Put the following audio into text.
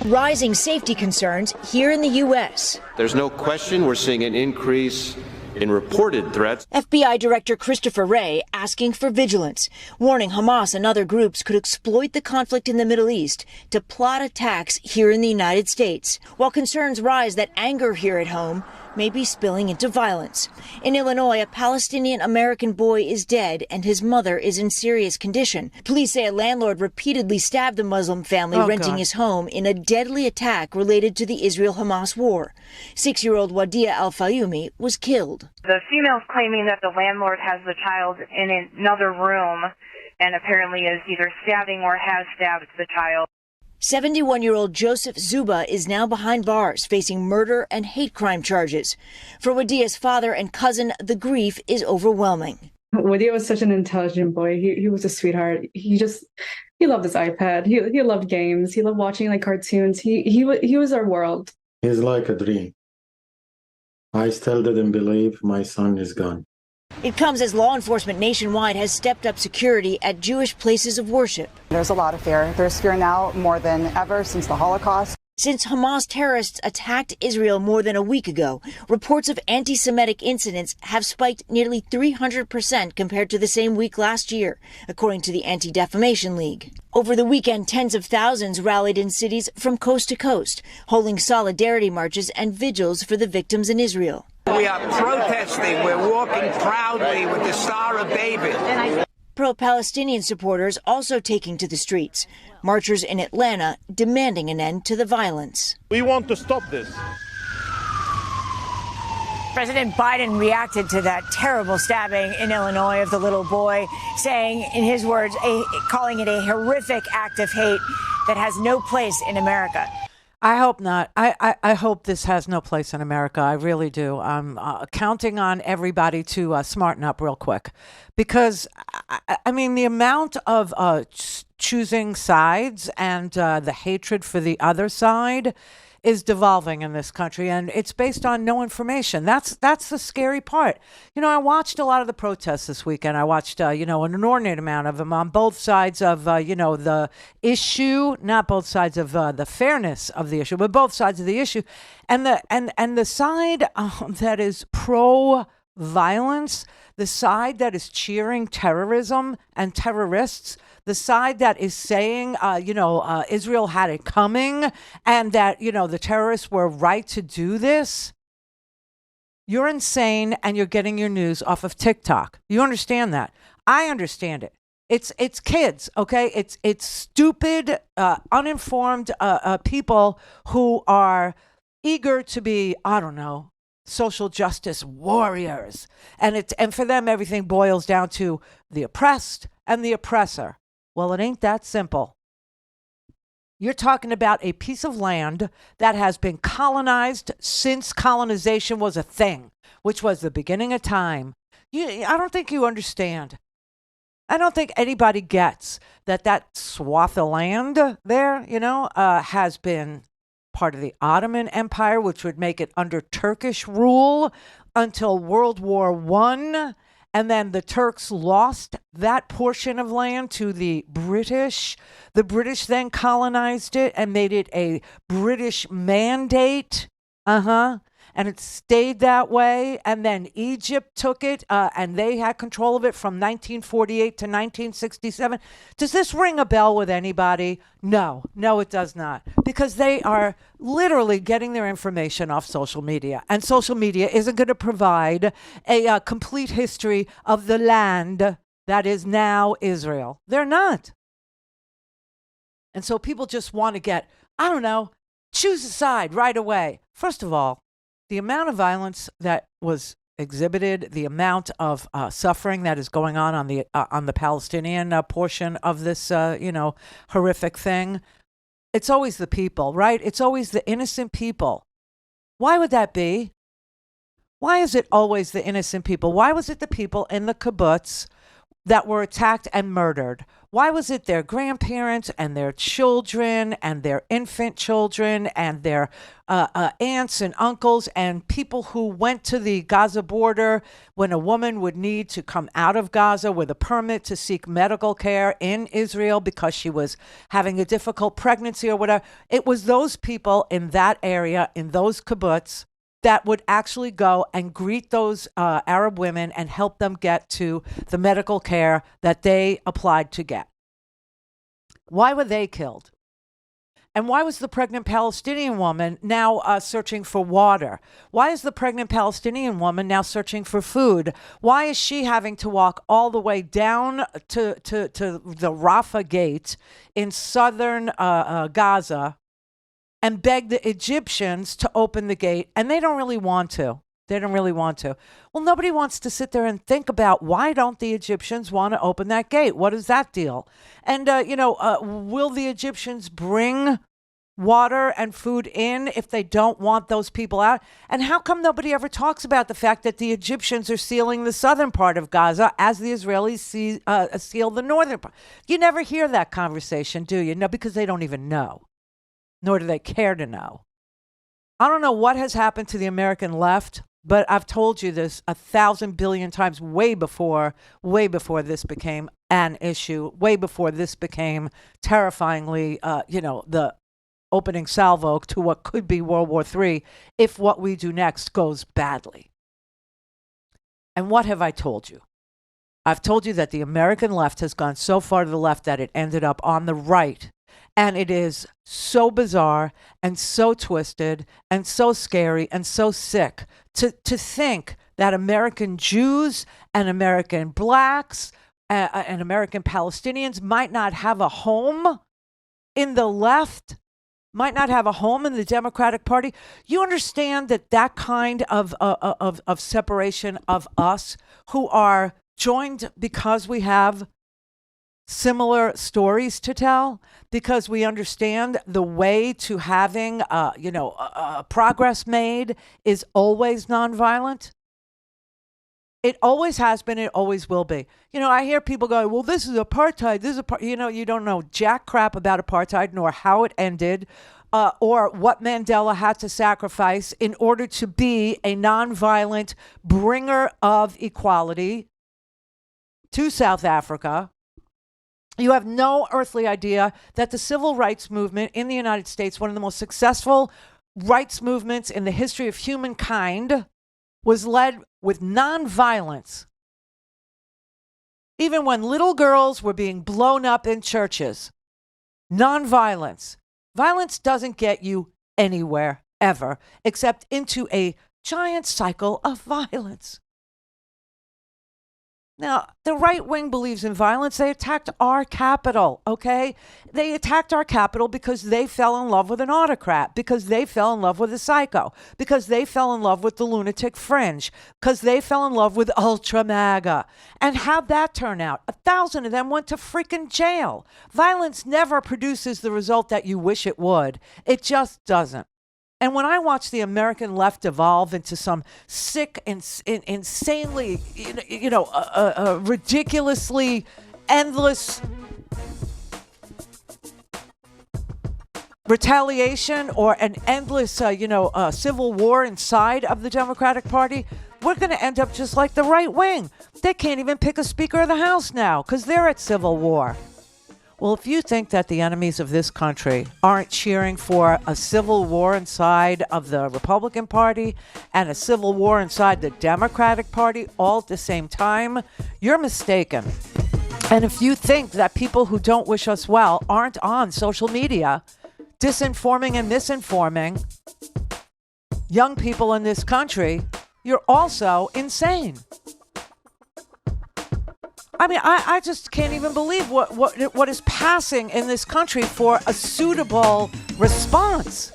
Rising safety concerns here in the U.S. There's no question we're seeing an increase in reported threats. FBI Director Christopher Wray asking for vigilance, warning Hamas and other groups could exploit the conflict in the Middle East to plot attacks here in the United States, while concerns rise that anger here at home may be spilling into violence. In Illinois, a Palestinian American boy is dead and his mother is in serious condition. Police say a landlord repeatedly stabbed the Muslim family renting his home in a deadly attack related to the Israel-Hamas war. 6-year-old Wadia Al-Fayumi was killed. The female's claiming that the landlord has the child in another room and apparently is either stabbing or has stabbed the child. 71-year-old Joseph Zuba is now behind bars, facing murder and hate crime charges. For Wadia's father and cousin, the grief is overwhelming. Wadia was such an intelligent boy. He was a sweetheart. He loved his iPad. He loved games. He loved watching like cartoons. He was our world. He's like a dream. I still didn't believe my son is gone. It comes as law enforcement nationwide has stepped up security at Jewish places of worship. There's a lot of fear. There's fear now more than ever since the Holocaust. Since Hamas terrorists attacked Israel more than a week ago, reports of anti-Semitic incidents have spiked nearly 300% compared to the same week last year, according to the Anti-Defamation League. Over the weekend, tens of thousands rallied in cities from coast to coast, holding solidarity marches and vigils for the victims in Israel. We are protesting. We're walking proudly with the Star of David. Pro-Palestinian supporters also taking to the streets. Marchers in Atlanta demanding an end to the violence. We want to stop this. President Biden reacted to that terrible stabbing in Illinois of the little boy, saying, in his words, calling it a horrific act of hate that has no place in America. I hope not. I hope this has no place in America. I really do. I'm counting on everybody to smarten up real quick, because I mean, the amount of choosing sides and the hatred for the other side is devolving in this country, and it's based on no information. That's the scary part. You know, I watched a lot of the protests this weekend. I watched, an inordinate amount of them on both sides of, the issue, not both sides of the fairness of the issue, but both sides of the issue. And the side that is pro-violence, the side that is cheering terrorism and terrorists, the side that is saying, Israel had it coming and that, the terrorists were right to do this. You're insane and you're getting your news off of TikTok. You understand that? I understand it. It's kids, okay? It's stupid, uninformed people who are eager to be, social justice warriors. And for them, everything boils down to the oppressed and the oppressor. Well, it ain't that simple. You're talking about a piece of land that has been colonized since colonization was a thing, which was the beginning of time. I don't think you understand. I don't think anybody gets that swath of land there, has been part of the Ottoman Empire, which would make it under Turkish rule until World War I. And then the Turks lost that portion of land to the British. The British then colonized it and made it a British mandate. And it stayed that way. And then Egypt took it and they had control of it from 1948 to 1967. Does this ring a bell with anybody? No, it does not. Because they are literally getting their information off social media. And social media isn't going to provide a complete history of the land that is now Israel. They're not. And so people just want to get, choose a side right away. First of all, the amount of violence that was exhibited, the amount of suffering that is going on the Palestinian portion of this, horrific thing, it's always the people, right? It's always the innocent people. Why would that be? Why is it always the innocent people? Why was it the people in the kibbutz that were attacked and murdered? Why was it their grandparents and their children and their infant children and their aunts and uncles and people who went to the Gaza border when a woman would need to come out of Gaza with a permit to seek medical care in Israel because she was having a difficult pregnancy or whatever? It was those people in that area, in those kibbutz, that would actually go and greet those Arab women and help them get to the medical care that they applied to get. Why were they killed? And why was the pregnant Palestinian woman now searching for water? Why is the pregnant Palestinian woman now searching for food? Why is she having to walk all the way down to the Rafah gate in southern Gaza and beg the Egyptians to open the gate? And they don't really want to. Well, nobody wants to sit there and think about, why don't the Egyptians want to open that gate? What is that deal? And, will the Egyptians bring water and food in if they don't want those people out? And how come nobody ever talks about the fact that the Egyptians are sealing the southern part of Gaza as the Israelis seal the northern part? You never hear that conversation, do you? No, because they don't even know, nor do they care to know. I don't know what has happened to the American left, but I've told you this 1,000 billion times way before this became an issue, way before this became terrifyingly, the opening salvo to what could be World War III if what we do next goes badly. And what have I told you? I've told you that the American left has gone so far to the left that it ended up on the right. And it is so bizarre and so twisted and so scary and so sick to think that American Jews and American blacks and American Palestinians might not have a home in the left, might not have a home in the Democratic Party. You understand that kind of separation of us who are joined because we have similar stories to tell, because we understand the way to having, progress made is always nonviolent. It always has been. It always will be. I hear people go, well, this is apartheid. You don't know jack crap about apartheid, nor how it ended, or what Mandela had to sacrifice in order to be a nonviolent bringer of equality to South Africa. You have no earthly idea that the civil rights movement in the United States, one of the most successful rights movements in the history of humankind, was led with nonviolence. Even when little girls were being blown up in churches, nonviolence. Violence doesn't get you anywhere, ever, except into a giant cycle of violence. Now, the right wing believes in violence. They attacked our capital, okay? They attacked our capital because they fell in love with an autocrat, because they fell in love with a psycho, because they fell in love with the lunatic fringe, because they fell in love with ultra MAGA. And how'd that turn out? 1,000 of them went to freaking jail. Violence never produces the result that you wish it would. It just doesn't. And when I watch the American left evolve into some sick and insanely, ridiculously endless retaliation or an endless, civil war inside of the Democratic Party, we're going to end up just like the right wing. They can't even pick a Speaker of the House now because they're at civil war. Well, if you think that the enemies of this country aren't cheering for a civil war inside of the Republican Party and a civil war inside the Democratic Party all at the same time, you're mistaken. And if you think that people who don't wish us well aren't on social media disinforming and misinforming young people in this country, you're also insane. I mean, I just can't even believe what is passing in this country for a suitable response.